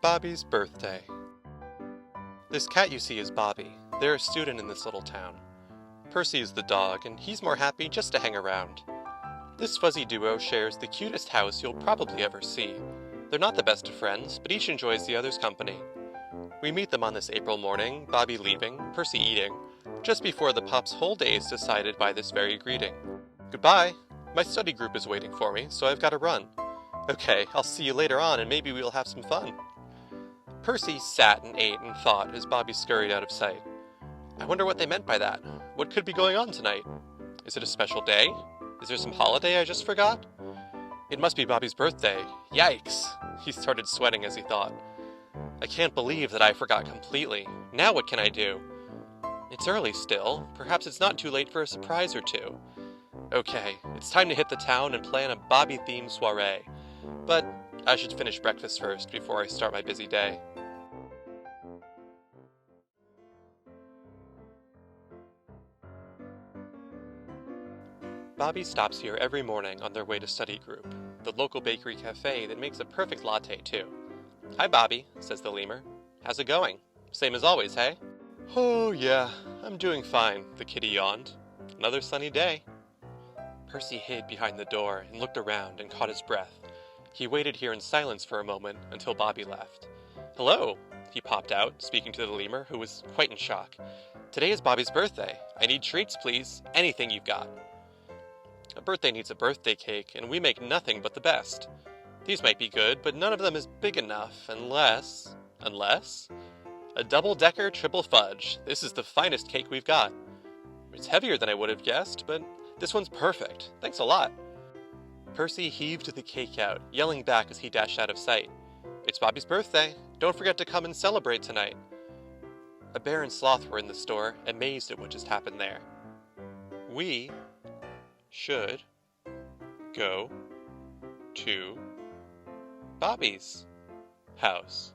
Bobby's birthday. This cat you see is Bobby. They're a student in this little town. Percy is the dog, and he's more happy just to hang around. This fuzzy duo shares the cutest house you'll probably ever see. They're not the best of friends, but each enjoys the other's company. We meet them on this April morning, Bobby leaving, Percy eating, just before the pup's whole day is decided by this very greeting. Goodbye! My study group is waiting for me, so I've got to run. Okay, I'll see you later on and maybe we'll have some fun. Percy sat and ate and thought as Bobby scurried out of sight. I wonder what they meant by that. What could be going on tonight? Is it a special day? Is there some holiday I just forgot? It must be Bobby's birthday. Yikes! He started sweating as he thought. I can't believe that I forgot completely. Now what can I do? It's early still. Perhaps it's not too late for a surprise or two. Okay, it's time to hit the town and plan a Bobby-themed soiree. But I should finish breakfast first before I start my busy day. Bobby stops here every morning on their way to study group, the local bakery cafe that makes a perfect latte too. Hi Bobby, says the lemur. How's it going? Same as always, hey? Oh yeah, I'm doing fine, the kitty yawned. Another sunny day. Percy hid behind the door and looked around and caught his breath. He waited here in silence for a moment until Bobby left. Hello, he popped out, speaking to the lemur, who was quite in shock. Today is Bobby's birthday. I need treats, please. Anything you've got. A birthday needs a birthday cake, and we make nothing but the best. These might be good, but none of them is big enough, unless... A double-decker triple fudge. This is the finest cake we've got. It's heavier than I would have guessed, but this one's perfect. Thanks a lot. Percy heaved the cake out, yelling back as he dashed out of sight. It's Bobby's birthday. Don't forget to come and celebrate tonight. A bear and sloth were in the store, amazed at what just happened there. We should go to Bobby's house.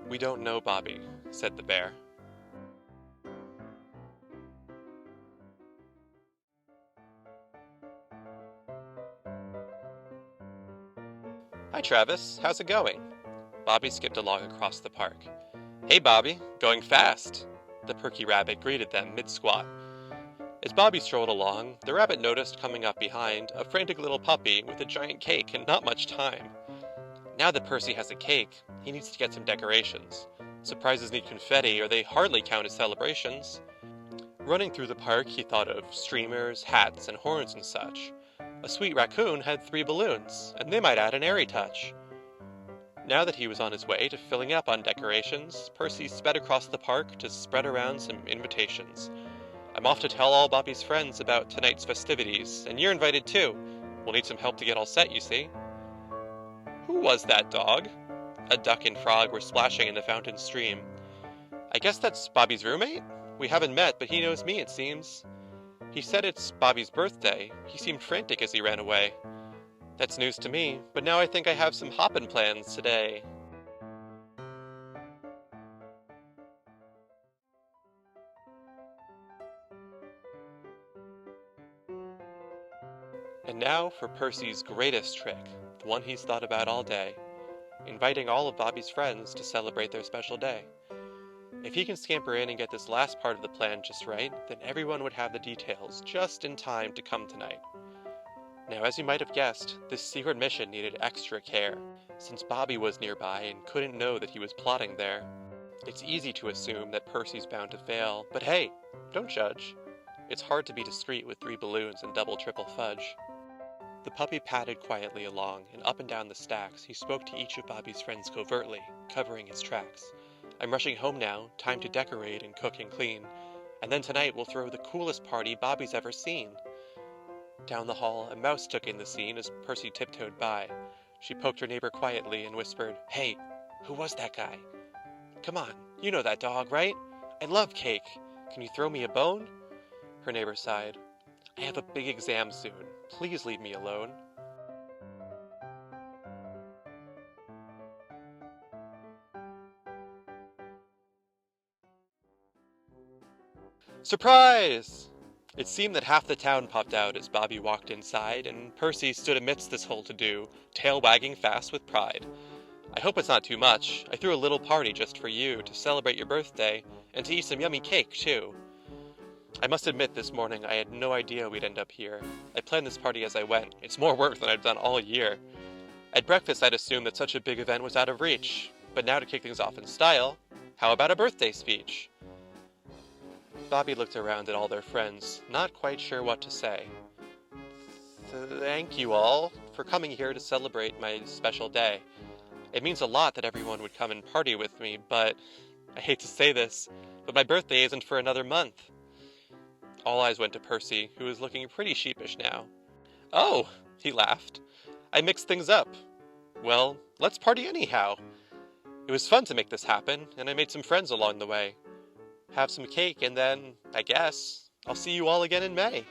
We don't know Bobby, said the bear. Hi Travis, how's it going? Bobby skipped along across the park. Hey Bobby, going fast! The perky rabbit greeted them mid-squat. As Bobby strolled along, the rabbit noticed coming up behind a frantic little puppy with a giant cake and not much time. Now that Percy has a cake, he needs to get some decorations. Surprises need confetti or they hardly count as celebrations. Running through the park, he thought of streamers, hats, and horns and such. A sweet raccoon had 3 balloons, and they might add an airy touch. Now that he was on his way to filling up on decorations, Percy sped across the park to spread around some invitations. I'm off to tell all Bobby's friends about tonight's festivities, and you're invited too. We'll need some help to get all set, you see. Who was that dog? A duck and frog were splashing in the fountain stream. I guess that's Bobby's roommate? We haven't met, but he knows me, it seems. He said it's Bobby's birthday. He seemed frantic as he ran away. That's news to me, but now I think I have some hoppin' plans today. And now for Percy's greatest trick, the one he's thought about all day, inviting all of Bobby's friends to celebrate their special day. If he can scamper in and get this last part of the plan just right, then everyone would have the details just in time to come tonight. Now, as you might have guessed, this secret mission needed extra care, since Bobby was nearby and couldn't know that he was plotting there. It's easy to assume that Percy's bound to fail, but hey, don't judge. It's hard to be discreet with 3 balloons and double triple fudge. The puppy padded quietly along, and up and down the stacks he spoke to each of Bobby's friends covertly, covering his tracks. I'm rushing home now, time to decorate and cook and clean, and then tonight we'll throw the coolest party Bobby's ever seen. Down the hall, a mouse took in the scene as Percy tiptoed by. She poked her neighbor quietly and whispered, Hey, who was that guy? Come on, you know that dog, right? I love cake. Can you throw me a bone? Her neighbor sighed. I have a big exam soon. Please leave me alone. Surprise! It seemed that half the town popped out as Bobby walked inside, and Percy stood amidst this whole to-do, tail wagging fast with pride. I hope it's not too much. I threw a little party just for you to celebrate your birthday and to eat some yummy cake, too. I must admit this morning I had no idea we'd end up here. I planned this party as I went. It's more work than I've done all year. At breakfast I'd assumed that such a big event was out of reach. But now to kick things off in style, how about a birthday speech? Bobby looked around at all their friends, not quite sure what to say. Thank you all for coming here to celebrate my special day. It means a lot that everyone would come and party with me, but I hate to say this, but my birthday isn't for another month. All eyes went to Percy, who was looking pretty sheepish now. Oh, he laughed. I mixed things up. Well, let's party anyhow. It was fun to make this happen, and I made some friends along the way. Have some cake, and then, I guess, I'll see you all again in May.